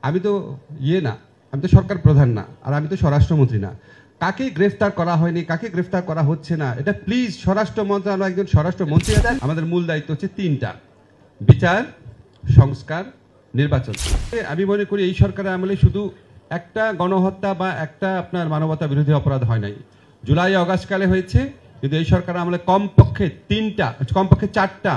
আমি তো না, আমি তো সরকার প্রধান না, আর আমি তো স্বরাষ্ট্রমন্ত্রী না। কাকে গ্রেফতার করা হয়নি, কাকে গ্রেফতার করা হচ্ছে না, এটা প্লিজ স্বরাষ্ট্র মন্ত্রণালয়, একজন স্বরাষ্ট্রমন্ত্রী আছেন। আমাদের মূল দায়িত্ব হচ্ছে তিনটা: বিচার, সংস্কার, নির্বাচন। আমি মনে করি এই সরকারের আমলে শুধু একটা গণহত্যা বা একটা আপনার মানবতা বিরোধী অপরাধ হয় নাই, জুলাই অগাস্ট কালে হয়েছে, কিন্তু এই সরকার আমলে কমপক্ষে চারটা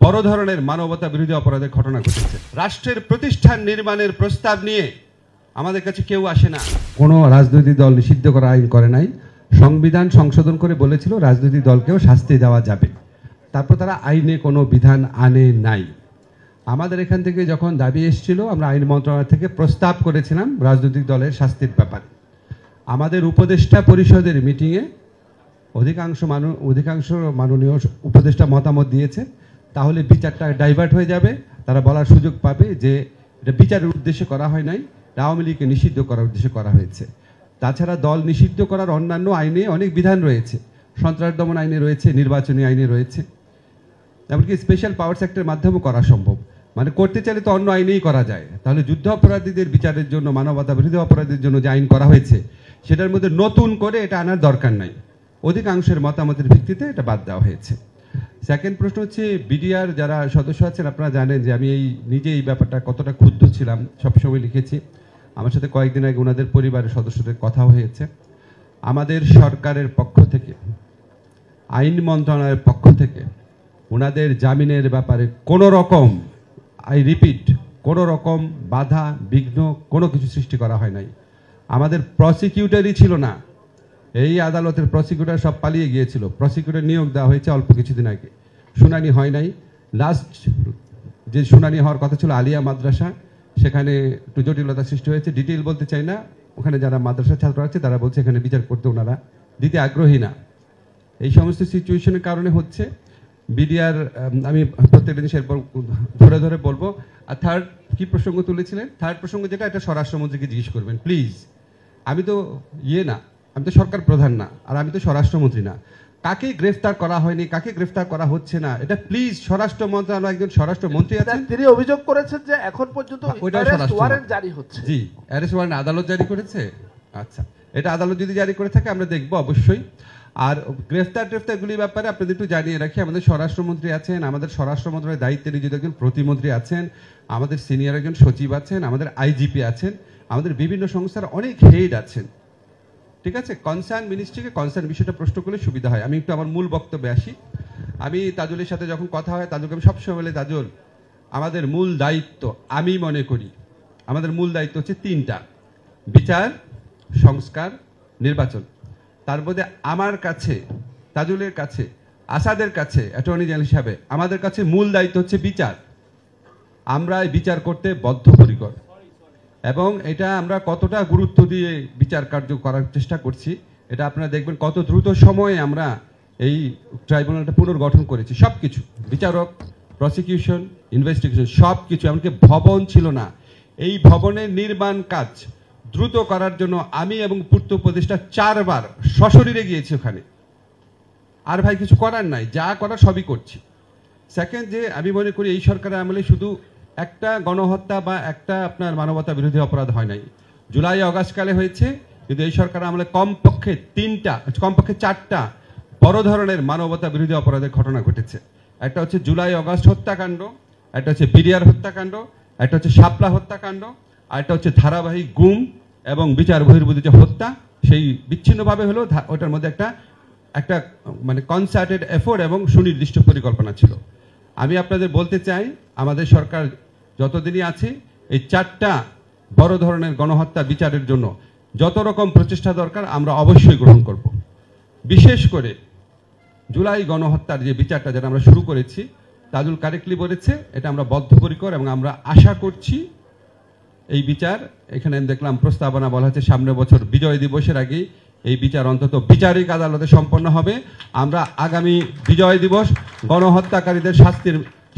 বড় ধরনের মানবতা বিরোধী অপরাধের ঘটনা ঘটেছে। রাষ্ট্রের প্রতিষ্ঠান নির্মাণের প্রস্তাব নিয়ে আমাদের কাছে কেউ আসে না। কোনো রাজনৈতিক দল নিষিদ্ধ করা আইন করে নাই। সংবিধান সংশোধন করে বলেছিল রাজনৈতিক দলকেও শাস্তি দেওয়া যাবে, তারপর তারা আইনে কোনো বিধান আনে নাই। আমাদের এখান থেকে যখন দাবি এসেছিল, আমরা আইন মন্ত্রণালয় থেকে প্রস্তাব করেছিলাম রাজনৈতিক দলের শাস্তির ব্যাপারে। আমাদের উপদেষ্টা পরিষদের মিটিংয়ে অধিকাংশ মাননীয় উপদেষ্টা মতামত দিয়েছে, তাহলে বিচারটা ডাইভার্ট হয়ে যাবে। তারা বলার সুযোগ পাবে যে এটা বিচারের উদ্দেশ্যে করা হয় নাই, আওয়ামী লীগকে নিষিদ্ধ করার উদ্দেশ্যে করা হয়েছে। তাছাড়া দল নিষিদ্ধ করার অন্যান্য আইনে অনেক বিধান রয়েছে, সন্ত্রাস দমন আইনে রয়েছে, নির্বাচনী আইনে রয়েছে, এমনকি স্পেশাল পাওয়ার্স অ্যাক্টের মাধ্যমেও করা সম্ভব। মানে করতে চাইলে তো অন্য আইনেই করা যায়। তাহলে যুদ্ধ অপরাধীদের বিচারের জন্য, মানবতা বিরোধী অপরাধের জন্য যে আইন করা হয়েছে, সেটার মধ্যে নতুন করে এটা আনার দরকার নাই। অধিকাংশের মতামতের ভিত্তিতে এটা বাদ দেওয়া হয়েছে। সেকেন্ড প্রশ্ন হচ্ছে, বিডিআর যারা সদস্য আছেন, আপনারা জানেন যে আমি নিজে এই ব্যাপারটা কতটা ক্ষুব্ধ ছিলাম, সবসময় লিখেছি। আমার সাথে কয়েকদিন আগে ওনাদের পরিবারের সদস্যদের কথা হয়েছে। আমাদের সরকারের পক্ষ থেকে, আইন মন্ত্রণালয়ের পক্ষ থেকে ওনাদের জামিনের ব্যাপারে কোনো রকম, আই রিপিট, কোনো রকম বাধা বিঘ্ন কোনো কিছু সৃষ্টি করা হয় নাই। আমাদের প্রসিকিউটরই ছিল না, এই আদালতের প্রসিকিউটর সব পালিয়ে গিয়েছিল। প্রসিকিউটর নিয়োগ দেওয়া হয়েছে অল্প কিছুদিন আগে, শুনানি হয় নাই। লাস্ট যে শুনানি হওয়ার কথা ছিল আলিয়া মাদ্রাসা, সেখানে একটু জটিলতা সৃষ্টি হয়েছে। ডিটেইল বলতে চাই না, ওখানে যারা মাদ্রাসার ছাত্র আছে তারা বলছে এখানে বিচার করতে ওনারা দিতে আগ্রহী না। এই সমস্ত সিচুয়েশনের কারণে হচ্ছে বিডিআর, আমি প্রত্যেকটা জিনিস এরপর ধরে ধরে বলবো। আর থার্ড কি প্রসঙ্গ তুলেছিলেন, থার্ড প্রসঙ্গ যেটা, এটা স্বরাষ্ট্রমন্ত্রীকে জিজ্ঞেস করবেন প্লিজ। আমি তো না, আমি তো সরকার প্রধান না, আর আমি তো স্বরাষ্ট্রমন্ত্রী না। কাকে গ্রেফতার করা হয়নি, কাকে গ্রেফতার করা হচ্ছে না, এটা প্লিজ স্বরাষ্ট্র মন্ত্রণালয়, একজন স্বরাষ্ট্রমন্ত্রী আছেন, তিনি অভিযোগ করেছেন যে এখন পর্যন্ত ওয়ারেন্ট জারি হচ্ছে। জি, অ্যারেস্ট ওয়ারেন্ট আদালত জারি করেছে। আচ্ছা, এটা আদালত যদি জারি করে থাকে আমরা দেখবো অবশ্যই। আর গ্রেফতারগুলির ব্যাপারে আপনাদের একটু জানিয়ে রাখি, আমাদের স্বরাষ্ট্রমন্ত্রী আছেন, আমাদের স্বরাষ্ট্র মন্ত্রণালয়ের দায়িত্বে নিয়োজিত একজন প্রতিমন্ত্রী আছেন, আমাদের সিনিয়র একজন সচিব আছেন, আমাদের আইজিপি আছেন, আমাদের বিভিন্ন সংস্থার অনেক হেড আছেন। ঠিক আছে, কনসার্ন মিনিস্ট্রিকে কনসার্ন বিষয়টা প্রশ্ন করলে সুবিধা হয়। আমি একটু আমার মূল বক্তব্যে আসি। আমি তাজুলের সাথে যখন কথা হয়, তাজুলকে আমি সবসময় বলি, তাজুল, আমাদের মূল দায়িত্ব, আমি মনে করি আমাদের মূল দায়িত্ব হচ্ছে তিনটা: বিচার, সংস্কার, নির্বাচন। তার মধ্যে আমার কাছে, তাজুলের কাছে, আসাদের কাছে, অ্যাটর্নি জেনারেল হিসাবে আমাদের কাছে মূল দায়িত্ব হচ্ছে বিচার। আমরা বিচার করতে বদ্ধপরিকর, এবং এটা আমরা কতটা গুরুত্ব দিয়ে বিচার কার্য করার চেষ্টা করছি, এটা আপনারা দেখবেন কত দ্রুত সময়ে আমরা এই ট্রাইব্যুনালটা পুনর্গঠন করেছি। সব কিছু, বিচারক, প্রসিকিউশন, ইনভেস্টিগেশন, সব কিছু। এমনকি ভবন ছিল না, এই ভবনের নির্মাণ কাজ দ্রুত করার জন্য আমি এবং পূর্ত উপদেষ্টা 4 বার সশরীরে গিয়েছি ওখানে। আর ভাই কিছু করার নাই, যা করার সবই করছি। সেকেন্ড, যে আমি মনে করি এই সরকারের আমলে শুধু একটা গণহত্যা বা একটা আপনার মানবতা বিরোধী অপরাধ হয় নাই, জুলাই অগাস্ট কালে হয়েছে, কিন্তু এই সরকারের আমলে কমপক্ষে চারটা বড় ধরনের মানবতা বিরোধী অপরাধের ঘটনা ঘটেছে। একটা হচ্ছে জুলাই অগাস্ট হত্যাকাণ্ড, একটা হচ্ছে বিডিআর হত্যাকাণ্ড, একটা হচ্ছে শাপলা হত্যাকাণ্ড, আর একটা হচ্ছে ধারাবাহিক গুম এবং বিচার বহির্ভূত যে হত্যা, সেই বিচ্ছিন্নভাবে হলেও ওটার মধ্যে একটা মানে কনসার্টেড এফোর্ট এবং সুনির্দিষ্ট পরিকল্পনা ছিল। আমি আপনাদের বলতে চাই, আমাদের সরকার যতদিনই আছে, এই চারটা বড় ধরনের গণহত্যা বিচারের জন্য যত রকম প্রচেষ্টা দরকার আমরা অবশ্যই গ্রহণ করব। বিশেষ করে জুলাই গণহত্যার যে বিচারটা যেটা আমরা শুরু করেছি, তাজুল কারেক্টলি বলেছে, এটা আমরা বদ্ধপরিকর এবং আমরা আশা করছি এই বিচার, এখানে দেখলাম প্রস্তাবনা বলা হচ্ছে সামনের বছর বিজয় দিবসের আগেই এই বিচার অন্তত বিচারিক আদালতে সম্পন্ন হবে। আমরা আগামী বিজয় দিবস গণহত্যাকারীদের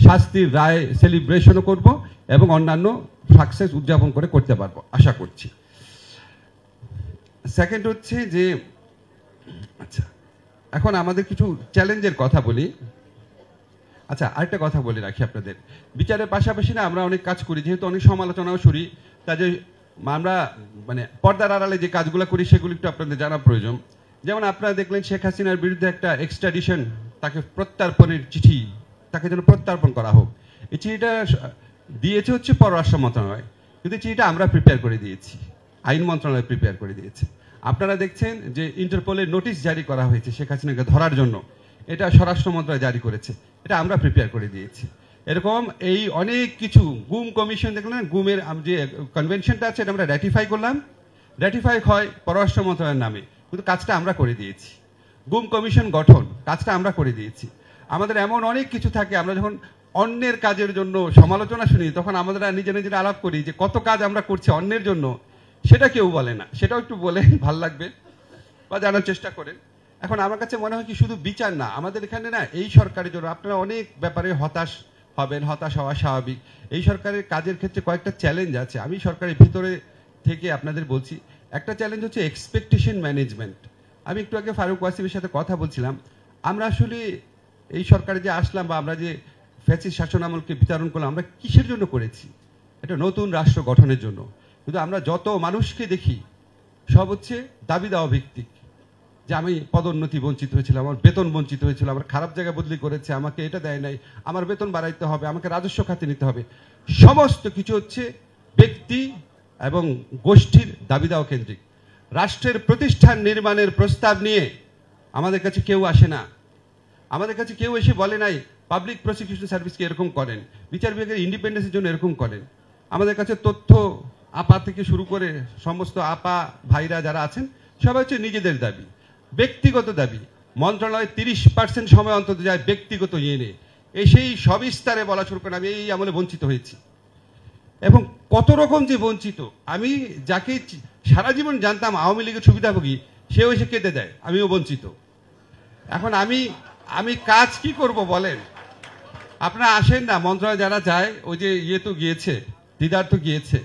শাস্তির রায় সেলিব্রেশনও করব এবং অন্যান্য সাকসেস উদযাপন করতে পারবো আশা করছি। সেকেন্ড হচ্ছে যে, আচ্ছা, এখন আমাদের কিছু চ্যালেঞ্জের কথা বলি। আচ্ছা, আরেকটা কথা বলে রাখি আপনাদের, বিচারের পাশাপাশি না আমরা অনেক কাজ করি, যেহেতু অনেক সমালোচনাও শুনি, কাজে আমরা মানে পর্দার আড়ালে যে কাজগুলো করি সেগুলো একটু আপনাদের জানা প্রয়োজন। যেমন আপনারা দেখলেন শেখ হাসিনার বিরুদ্ধে একটা এক্সট্রাডিশন, তাকে প্রত্যর্পণের চিঠি, তাকে যেন প্রত্যর্পণ করা হোক, এই চিঠিটা দিয়েছে হচ্ছে পররাষ্ট্র মন্ত্রণালয়, কিন্তু চিঠিটা আমরা প্রিপেয়ার করে দিয়েছি, আইন মন্ত্রণালয় প্রিপেয়ার করে দিয়েছে। আপনারা দেখছেন যে ইন্টারপোলের নোটিশ জারি করা হয়েছে শেখ হাসিনাকে ধরার জন্য, এটা স্বরাষ্ট্র মন্ত্রণালয় জারি করেছে, এটা আমরা প্রিপেয়ার করে দিয়েছি। এরকম এই অনেক কিছু, গুম কমিশন দেখলেন, গুমের যে কনভেনশনটা আছে এটা আমরা র্যাটিফাই করলাম, র্যাটিফাই হয় পররাষ্ট্র মন্ত্রণালয়ের নামে, কিন্তু কাজটা আমরা করে দিয়েছি। গুম কমিশন গঠন, কাজটা আমরা করে দিয়েছি। আমাদের এমন অনেক কিছু থাকে, আমরা যখন অন্যের কাজের জন্য সমালোচনা শুনি তখন আমরা নিজেরা আলাপ করি যে কত কাজ আমরা করছি অন্যের জন্য, সেটা কেউ বলে না, সেটাও একটু বলে ভাল লাগবে বা জানার চেষ্টা করেন। এখন আমার কাছে মনে হয় কি শুধু বিচার না, আমাদের এখানে না এই সরকারের জন্য আপনারা অনেক ব্যাপারে হতাশ হবেন, হতাশ হওয়া স্বাভাবিক। এই সরকারের কাজের ক্ষেত্রে কয়েকটা চ্যালেঞ্জ আছে, আমি সরকারের ভিতরে থেকে আপনাদের বলছি। একটা চ্যালেঞ্জ হচ্ছে এক্সপেকটেশন ম্যানেজমেন্ট। আমি একটু আগে ফারুক ওয়াসিমের সাথে কথা বলছিলাম, আমরা আসলে এই সরকারে যে আসলাম বা আমরা যে ফ্যাসিস্ট শাসন আমলকে বিতরণ করলাম, আমরা কিসের জন্য করেছি? এটা নতুন রাষ্ট্র গঠনের জন্য। কিন্তু আমরা যত মানুষকে দেখি সব হচ্ছে দাবি দেওয়া ভিত্তিক, যে আমি পদোন্নতি বঞ্চিত হয়েছিলাম, আমার বেতন বঞ্চিত হয়েছিল, আমার খারাপ জায়গায় বদলি করেছে, আমাকে এটা দেয় নাই, আমার বেতন বাড়াইতে হবে, আমাকে রাজস্ব খাতে নিতে হবে। সমস্ত কিছু হচ্ছে ব্যক্তি এবং গোষ্ঠীর দাবি দেওয়া কেন্দ্রিক। রাষ্ট্রের প্রতিষ্ঠান নির্মাণের প্রস্তাব নিয়ে আমাদের কাছে কেউ আসে না, আমাদের কাছে কেউ এসে বলে নাই পাবলিক প্রসিকিউশন সার্ভিসকে এরকম করেন, বিচার বিভাগের ইন্ডিপেন্ডেন্সের জন্য এরকম করেন। আমাদের কাছে তথ্য আপা থেকে শুরু করে সমস্ত আপা ভাইরা যারা আছেন সবাই হচ্ছে নিজেদের দাবি, ব্যক্তিগত দাবি। মন্ত্রণালয় 30% সময় অন্তত যায় ব্যক্তিগত নিয়ে এসেই সবিস্তারে বলা শুরু করেন আমি এই আমলে বঞ্চিত হয়েছি, এবং কত রকম যে বঞ্চিত। আমি যাকে সারা জীবন জানতাম আওয়ামী লীগের সুবিধাভোগী, সেও এসে কেঁদে দেয় আমিও বঞ্চিত। এখন আমি কাজ কি করব বলেন? আপনারা আসেন না, মন্ত্রণালয় যারা যায়, ওই যে তো গিয়েছে, দিদার তো গিয়েছে,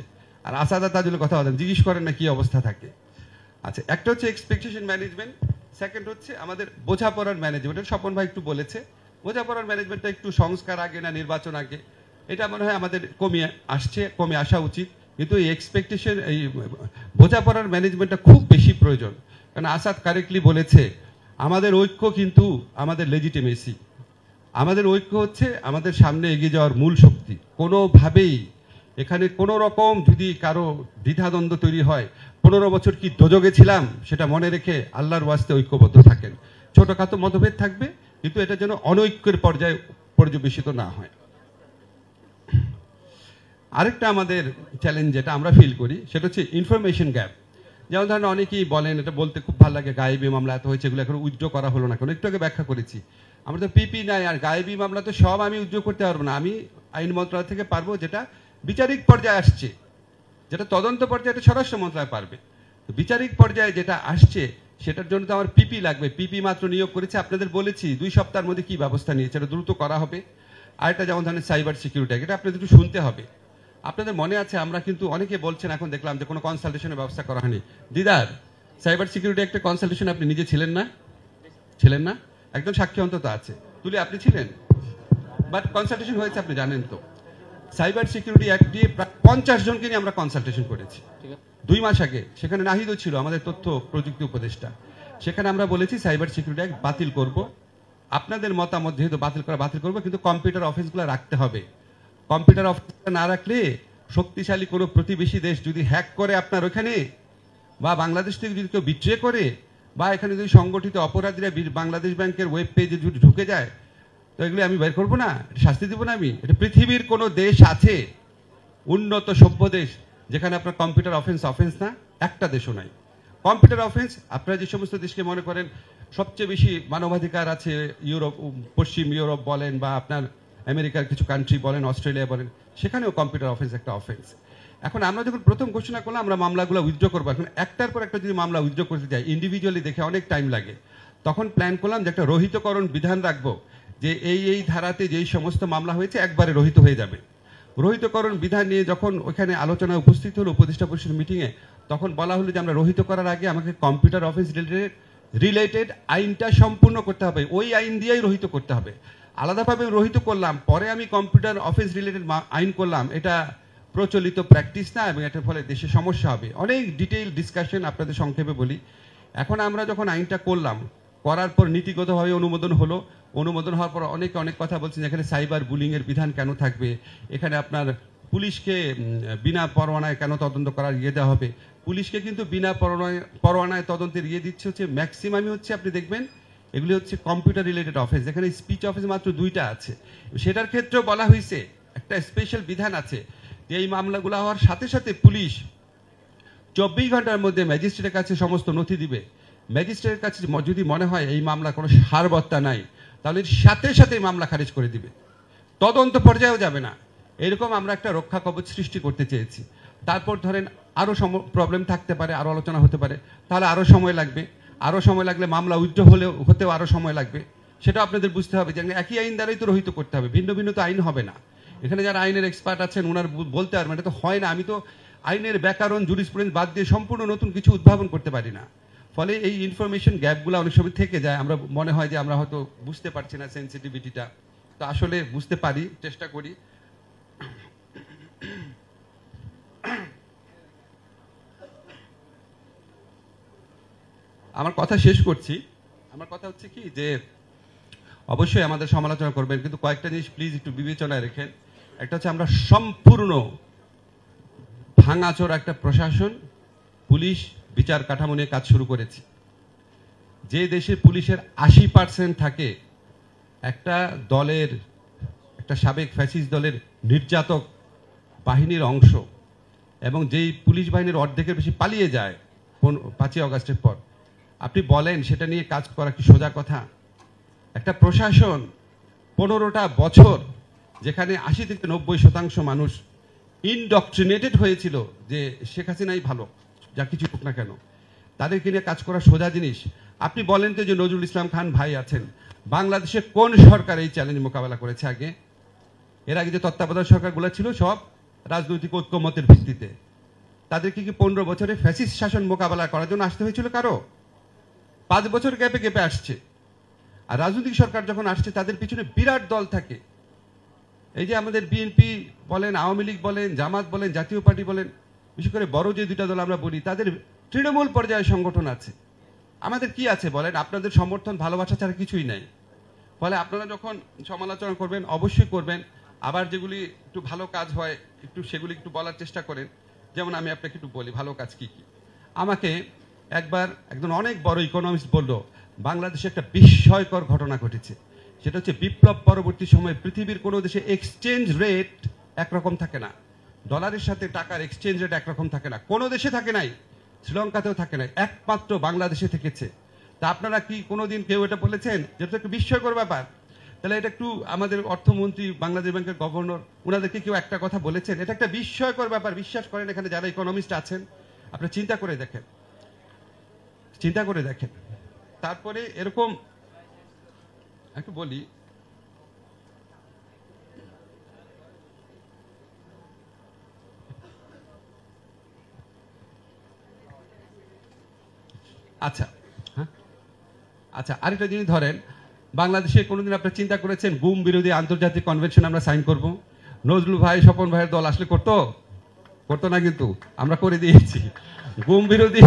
আর আসাদা তাজুলের কথা বলেন, জিজ্ঞেস করেন না কি অবস্থা থাকে। আচ্ছা, একটা হচ্ছে এক্সপেকটেশন ম্যানেজমেন্ট, সেকেন্ড হচ্ছে আমাদের বোঝাপড়ার ম্যানেজমেন্ট। স্বপন ভাই একটু বলেছে বোঝাপড়ার ম্যানেজমেন্টটা একটু সংস্কার আগে না নির্বাচন আগে, এটা মনে হয় আমাদের কমে আসা উচিত। কিন্তু এই এক্সপেকটেশন, এই বোঝাপড়ার ম্যানেজমেন্টটা খুব বেশি প্রয়োজন। কারণ আসাদ কারেক্টলি বলেছে আমাদের ঐক্য কিন্তু আমাদের লেজিটিমেসি, আমাদের ঐক্য হচ্ছে আমাদের সামনে এগিয়ে যাওয়ার মূল শক্তি। কোনোভাবেই এখানে কোনো রকম যদি কারো দ্বিধাদ্বন্দ্ব তৈরি হয়, 15 বছর কি দোজগে ছিলাম সেটা মনে রেখে আল্লাহর ওয়াস্তে ঐক্যবদ্ধ থাকেন। ছোটখাটো মতভেদ থাকবে, কিন্তু এটা যেন অনৈক্যের পর্যায়ে পর্যবেসিত না হয়। আরেকটা আমাদের চ্যালেঞ্জ যেটা আমরা ফিল করি সেটা হচ্ছে ইনফরমেশন গ্যাপ। যেমন ধরেন অনেকেই বলেন, এটা বলতে খুব ভালো লাগে, গায়েবী মামলা এত হয়েছে, এগুলো এখন উইথড্র করা হলো না কেন? একটু আগে ব্যাখ্যা করেছি, আমরা তো পিপি নাই, আর গায়েবী মামলা তো সব আমি উইথড্র করতে পারবো না। আমি আইন মন্ত্রণালয় থেকে পারবো, যেটা বিচারিক পর্যায়ে আসছে, যেটা তদন্ত পর্যায়ে এটা স্বরাষ্ট্র মন্ত্রণালয় পারবে। তো বিচারিক পর্যায়ে যেটা আসছে সেটার জন্য তো আমার পিপি লাগবে। পিপি মাত্র নিয়োগ করেছে, আপনাদের বলেছি 2 সপ্তাহের মধ্যে কি ব্যবস্থা নিয়েছে, এটা দ্রুত করা হবে। আরেকটা যেমন ধরেন সাইবার সিকিউরিটি, এটা আপনাদের একটু শুনতে হবে। আপনাদের মনে আছে আমরা কিন্তু অনেকে বলছেন, এখন দেখলাম যে কোনো কনসালটেশনের ব্যবস্থা করা হয়নি। দিদার, সাইবার সিকিউরিটি একটা কনসালটেশন আপনি নিজে ছিলেন না? একজন সাক্ষী অন্তত আছে, তুলে আপনি ছিলেন, বাট কনসালটেশন হয়েছে আপনি জানেন তো। সাইবার সিকিউরিটি অ্যাক্ট দিয়ে প্রায় 50 জনকে নিয়ে আমরা কনসালটেশন করেছি 2 মাস আগে। সেখানে নাহিদও ছিল, আমাদের তথ্য প্রযুক্তি উপদেষ্টা। সেখানে আমরা বলেছি সাইবার সিকিউরিটি অ্যাক্ট বাতিল করব, আপনাদের মতামত যেহেতু বাতিল করবো, কিন্তু কম্পিউটার অফেন্সগুলো রাখতে হবে। কম্পিউটার অফেন্স না রাখলে শক্তিশালী কোনো প্রতিবেশী দেশ যদি হ্যাক করে আপনার ওখানে, বা বাংলাদেশ থেকে যদি কেউ বিট্রে করে, বা এখানে যদি সংগঠিত অপরাধীরা বাংলাদেশ ব্যাংকের ওয়েব পেজে যদি ঢুকে যায়, তো এগুলো আমি বের করবো না, শাস্তি দেবো না আমি? এটা পৃথিবীর কোনো দেশ আছে, উন্নত সভ্য দেশ, যেখানে আপনার কম্পিউটার অফেন্স না? একটা দেশও নাই। কম্পিউটার অফেন্স আপনারা যে সমস্ত দেশকে মনে করেন সবচেয়ে বেশি মানবাধিকার আছে, ইউরোপ, পশ্চিম ইউরোপ বলেন, বা আপনার আমেরিকার কিছু কান্ট্রি বলেন, অস্ট্রেলিয়া বলেন, সেখানেও কম্পিউটার অফেন্স একটা অফেন্স। এখন আমরা যখন প্রথম ঘোষণা করলাম আমরা মামলাগুলো উইথড্র করবো, এখন একটার পর একটা যদি মামলা উইথড্র করতে যাই ইন্ডিভিজুয়ালি দেখে অনেক টাইম লাগে। তখন প্ল্যান করলাম যে একটা রহিতকরণ বিধান রাখবো, যে এই ধারাতে যেই সমস্ত মামলা হয়েছে একবারে রহিত হয়ে যাবে। রহিতকরণ বিধান নিয়ে যখন ওখানে আলোচনায় উপস্থিত হলো উপদেষ্টা পরিষদ মিটিংয়ে, তখন বলা হলো যে আমরা রহিত করার আগে আমাকে কম্পিউটার অফেন্স রিলেটেড আইনটা সম্পূর্ণ করতে হবে, ওই আইন দিয়েই রহিত করতে হবে। আলাদাভাবে রহিত করলাম, পরে আমি কম্পিউটার অফেন্স রিলেটেড আইন করলাম, এটা প্রচলিত প্র্যাকটিস না এবং এটার ফলে দেশে সমস্যা হবে। অনেক ডিটেইল ডিসকাশন আপনাদের সংক্ষেপে বলি। এখন আমরা যখন আইনটা করলাম, করার পর নীতিগতভাবে অনুমোদন হলো, অনুমোদন হওয়ার পর অনেকে অনেক কথা বলছেন এখানে সাইবার বুলিংয়ের বিধান কেন থাকবে, এখানে আপনার পুলিশকে বিনা পরোয়ানায় কেন তদন্ত করার দেওয়া হবে। পুলিশকে কিন্তু বিনা পরোয়ানায় তদন্তের দিচ্ছে হচ্ছে ম্যাক্সিমামই হচ্ছে, আপনি দেখবেন এগুলি হচ্ছে কম্পিউটার রিলেটেড অফেন্স, যেখানে স্পিচ অফেন্স মাত্র 2টা আছে। সেটার ক্ষেত্রেও বলা হয়েছে একটা স্পেশাল বিধান আছে যে এই মামলাগুলো হওয়ার সাথে সাথে পুলিশ 24 ঘন্টার মধ্যে ম্যাজিস্ট্রেটের কাছে সমস্ত নথি দিবে। ম্যাজিস্ট্রেটের কাছে যদি মনে হয় এই মামলা কোনো সারবত্তা নাই, তাহলে সাথে সাথে মামলা খারিজ করে দিবে, তদন্ত পর্যায়েও যাবে না। এরকম আমরা একটা রক্ষা কবচ সৃষ্টি করতে চেয়েছি। তারপর ধরেন আরও প্রবলেম থাকতে পারে, আরও আলোচনা হতে পারে, তাহলে আরও সময় লাগবে। আরও সময় লাগলে মামলা উইথড্র হতেও আরও সময় লাগবে। সেটা আপনাদের বুঝতে হবে যে একই আইন দ্বারাই তো রহিত করতে হবে, ভিন্ন ভিন্ন তো আইন হবে না। এখানে যারা আইনের এক্সপার্ট আছেন ওনার বলতে পারবেন, এটা তো হয় না। আমি তো আইনের ব্যাকরণ জুরিসপ্রুডেন্স বাদ দিয়ে সম্পূর্ণ নতুন কিছু উদ্ভাবন করতে পারি না। ফলে এই ইনফরমেশন গ্যাপগুলো অনেক সময় থেকে যায়। আমরা মনে হয় যে আমরা হয়তো বুঝতে পারছি না সেন্সিটিভিটিটা, তো আসলে বুঝতে পারি, চেষ্টা করি। আমার কথা শেষ করছি। আমার কথা হচ্ছে কি যে অবশ্যই আমাদের সমালোচনা করবেন, কিন্তু কয়েকটা জিনিস প্লিজ একটু বিবেচনায় রেখেন। একটা হচ্ছে আমরা সম্পূর্ণ ভাঙাচোরা একটা প্রশাসন, পুলিশ, বিচার কাঠামো নিয়ে কাজ শুরু করেছি। যে দেশে পুলিশের 80% থাকে একটা দলের, একটা সাবেক ফ্যাসিস্ট দলের নির্যাতক বাহিনীর অংশ, এবং যেই পুলিশ বাহিনীর অর্ধেকের বেশি পালিয়ে যায় 5ই আগস্টের পর, আপনি বলেন সেটা নিয়ে কাজ করা কি সোজা কথা? একটা প্রশাসন 15টা বছর, যেখানে 80 থেকে 90% মানুষ ইনডক্ট্রিনেটেড হয়েছিল যে শেখ হাসিনাই ভালো, যা কিছু হোক না কেন, তাদেরকে নিয়ে কাজ করা সোজা জিনিস? আপনি বলেন তো যে নজরুল ইসলাম খান ভাই আছেন, বাংলাদেশে কোন সরকার এই চ্যালেঞ্জ মোকাবেলা করেছে আগে? এর আগে যে তত্ত্বাবধায়ক সরকারগুলো ছিল সব রাজনৈতিক ঐক্যমতের ভিত্তিতে। তাদেরকে কি 15 বছরে ফ্যাসিস্ট শাসন মোকাবেলা করার জন্য আসতে হয়েছিল কারো? 5 বছর গ্যাপে গ্যাপে আসছে। আর রাজনৈতিক সরকার যখন আসছে তাদের পিছনে বিরাট দল থাকে। এই যে আমাদের বিএনপি বলেন, আওয়ামী লীগ বলেন, জামাত বলেন, জাতীয় পার্টি বলেন, বিশেষ করে বড় যে 2টা দল আমরা বলি, তাদের তৃণমূল পর্যায়ে সংগঠন আছে। আমাদের কি আছে বলেন? আপনাদের সমর্থন, ভালোবাসা ছাড়া কিছুই নাই। ফলে আপনারা যখন সমালোচনা করবেন অবশ্যই করবেন, আবার যেগুলি একটু ভালো কাজ হয় একটু সেগুলি একটু বলার চেষ্টা করেন। যেমন আমি আপনাকে একটু বলি ভালো কাজ কি কি। আমাকে একবার একজন অনেক বড় ইকোনমিস্ট বলল, বাংলাদেশে একটা বিস্ময়কর ঘটনা ঘটেছে। সেটা হচ্ছে বিপ্লব পরবর্তী সময়ে পৃথিবীর কোনো দেশে এক্সচেঞ্জ রেট একরকম থাকে না, ডলারের সাথে টাকার এক্সচেঞ্জ রেট একরকম থাকে না, কোনো দেশে থাকে নাই, শ্রীলঙ্কাতেও থাকে নাই, একমাত্র বাংলাদেশে থেকেছে। তা আপনারা কি কোনোদিন কেউ এটা বলেছেন? যেটা একটু বিস্ময়কর ব্যাপার। তাহলে এটা একটু আমাদের অর্থমন্ত্রী, বাংলাদেশ ব্যাংকের গভর্নর, ওনাদেরকে কেউ একটা কথা বলেছেন? এটা একটা বিস্ময়কর ব্যাপার। বিশ্বাস করেন, এখানে যারা ইকোনমিস্ট আছেন আপনি চিন্তা করে দেখেন, চিন্তা করে দেখেন। তারপরে এরকম একটু বলি, আচ্ছা হ্যাঁ, আচ্ছা আরেকটা জিনিস ধরেন, বাংলাদেশে কোনোদিন আপনারা চিন্তা করেছেন গুম বিরোধী আন্তর্জাতিক কনভেনশন আমরা সাইন করব? নজরুল ভাই, স্বপন ভাইয়ের দল আসলে করতো না, কিন্তু আমরা করে দিয়েছি। গুম বিরোধী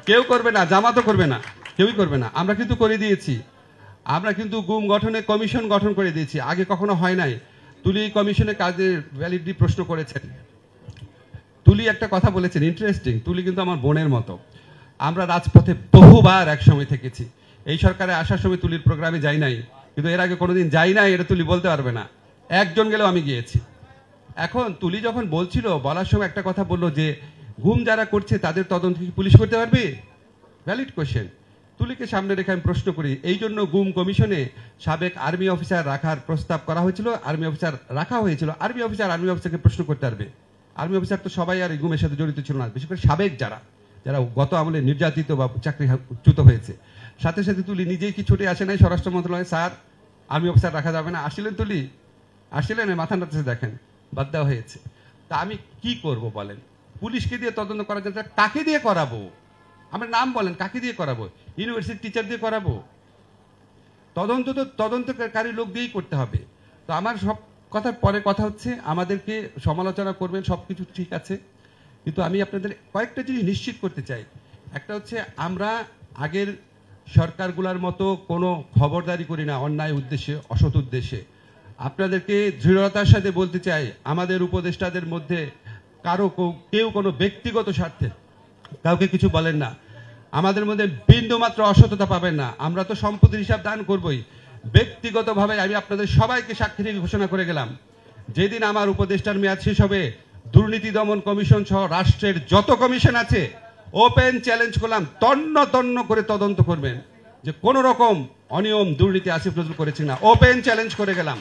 কেউ করবে না, জামাতও করবে না, কেউই করবে না, আমরা কিন্তু করে দিয়েছি। আমরা কিন্তু গুম গঠনে কমিশন গঠন করে দিয়েছি, আগে কখনো হয় নাই। তুলি কমিশনের কাজের ভ্যালিডিটি প্রশ্ন করেছেন। তুলি একটা কথা বলেছেন ইন্টারেস্টিং, তুলি কিন্তু আমার বোনের মতো। আমরা রাজপথে বহুবার একসময় থেকেছি। এই সরকারে আসার সময় তুলির প্রোগ্রামে যাই নাই, কিন্তু এর আগে কোনোদিন যাই নাই এটা তুলি বলতে পারবে না। একজন গেলেও আমি গিয়েছি। এখন তুলি যখন বলার সময় একটা কথা বললো যে গুম যারা করছে তাদের তদন্ত কি পুলিশ করতে পারবে? Valid question. তুলিকে সামনে রেখে আমি প্রশ্ন করি, এই জন্য গুম কমিশনে সাবেক আর্মি অফিসার রাখার প্রস্তাব করা হয়েছিল, আর্মি অফিসার রাখা হয়েছিল। আর্মি অফিসারকে প্রশ্ন করতে পারবে? আর্মি অফিসার তো সবাই আর গুমের সাথে জড়িত ছিল না, বিশেষ করে সাবেক যারা গত আমলে নির্যাতিত বা চাকরিচ্যুত হয়েছে। সাথে সাথে তুলি নিজেই কি ছুটে আসে নাই স্বরাষ্ট্র মন্ত্রণালয়ে, স্যার আর্মি অফিসার রাখা যাবে না? আসছিলেন তুলি? আসছিলেন? মাথা নাড়তে দেখেন, বাদ দেওয়া হয়েছে। তা আমি কি করব বলেন? পুলিশকে দিয়ে তদন্ত করার জন্য কাকে দিয়ে করাবো? আমার নাম বলেন, কাকে দিয়ে করাবো? ইউনিভার্সিটি টিচার দিয়ে করাবো? তদন্তকারী লোক দিয়েই করতে হবে। তো আমার সব কথার পরে কথা হচ্ছে, আমাদেরকে সমালোচনা করবেন, সবকিছু ঠিক আছে, কিন্তু আমি আপনাদের কয়েকটা জিনিস নিশ্চিত করতে চাই। একটা হচ্ছে, আমরা আগের সরকারগুলোর মতো কোনো খবরদারি করি না অন্যায় উদ্দেশ্যে, অসৎ উদ্দেশ্যে। আপনাদেরকে দৃঢ়তার সাথে বলতে চাই, আমাদের উপদেষ্টাদের মধ্যে কেউ কোনো ব্যক্তিগত স্বার্থে কাউকে কিছু বলেন না। আমাদের মধ্যে বিন্দু মাত্র অসততা পাবেন না। আমরা তো সম্পত্তির হিসাব দান করবই। ব্যক্তিগতভাবে আমি আপনাদের সবাইকে সাক্ষী রেখে ঘোষণা করে গেলাম, যেদিন আমার উপদেষ্টার মেয়াদ শেষ হবে, দুর্নীতি দমন কমিশন সহ রাষ্ট্রের যত কমিশন আছে ওপেন চ্যালেঞ্জ করলাম, তন্ন তন্ন করে তদন্ত করবেন যে কোন রকম অনিয়ম দুর্নীতি আসিফ নজরুল করেছে না। ওপেন চ্যালেঞ্জ করে গেলাম।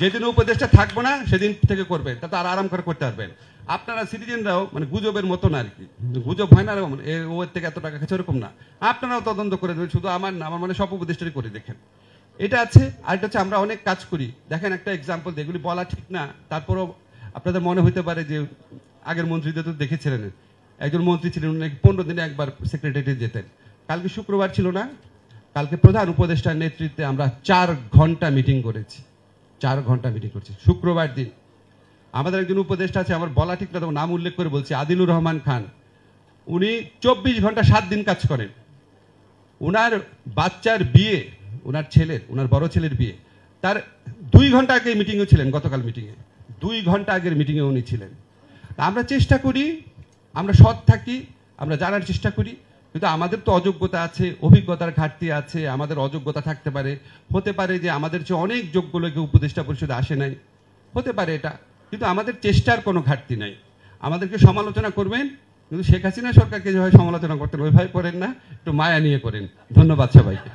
যেদিন উপদেষ্টা থাকবো না সেদিন থেকে করবেন, তাতে আর আরাম করে করতে পারবেন। আপনারা সিটিজেনরাও মানে গুজবের মতো না আর কি, গুজব হয় না ওর থেকে এত টাকা খেছে ওরকম না, আপনারাও তদন্ত করে দেবেন। শুধু আমার না, আমার মানে সব উপদেষ্টারই করে দেখেন। এটা আছে। আর এটা হচ্ছে, আমরা অনেক কাজ করি। দেখেন একটা এক্সাম্পল, এগুলি বলা ঠিক না, তারপরও আপনাদের মনে হইতে পারে যে আগের মন্ত্রীদের তো দেখেছিলেন, একজন মন্ত্রী ছিলেন উনি 15 দিনে একবার সেক্রেটারিয়েটে যেতেন। কালকে শুক্রবার ছিল না, কালকে প্রধান উপদেষ্টার নেতৃত্বে আমরা 4 ঘন্টা মিটিং করেছি। 4 ঘন্টা মিটিং করছি শুক্রবার দিন। আমাদের একজন উপদেষ্টা আছে, আমার বলা ঠিক না, নাম উল্লেখ করে বলছি, আদিলুর রহমান খান। উনি 24 ঘন্টা 7 দিন কাজ করেন। উনার বাচ্চার বিয়ে, উনার বড় ছেলের বিয়ে, তার 2 ঘন্টা আগে মিটিংয়ে ছিলেন। গতকাল মিটিংয়ে 2 ঘন্টা আগের মিটিংয়ে উনি ছিলেন। আমরা চেষ্টা করি, আমরা সৎ থাকি, আমরা জানার চেষ্টা করি, কিন্তু আমাদের তো অযোগ্যতা আছে, অভিজ্ঞতার ঘাটতি আছে, আমাদের অযোগ্যতা থাকতে পারে। হতে পারে যে আমাদের চেয়ে অনেক যোগ্য লোকে উপদেষ্টা পরিষদে আসে নাই, হতে পারে এটা, কিন্তু আমাদের চেষ্টার কোনো ঘাটতি নাই। আমাদেরকে সমালোচনা করবেন, কিন্তু শেখ হাসিনা সরকারকে যেভাবে সমালোচনা করতেন ওইভাবে করেন না, একটু মায়া নিয়ে করেন। ধন্যবাদ সবাইকে।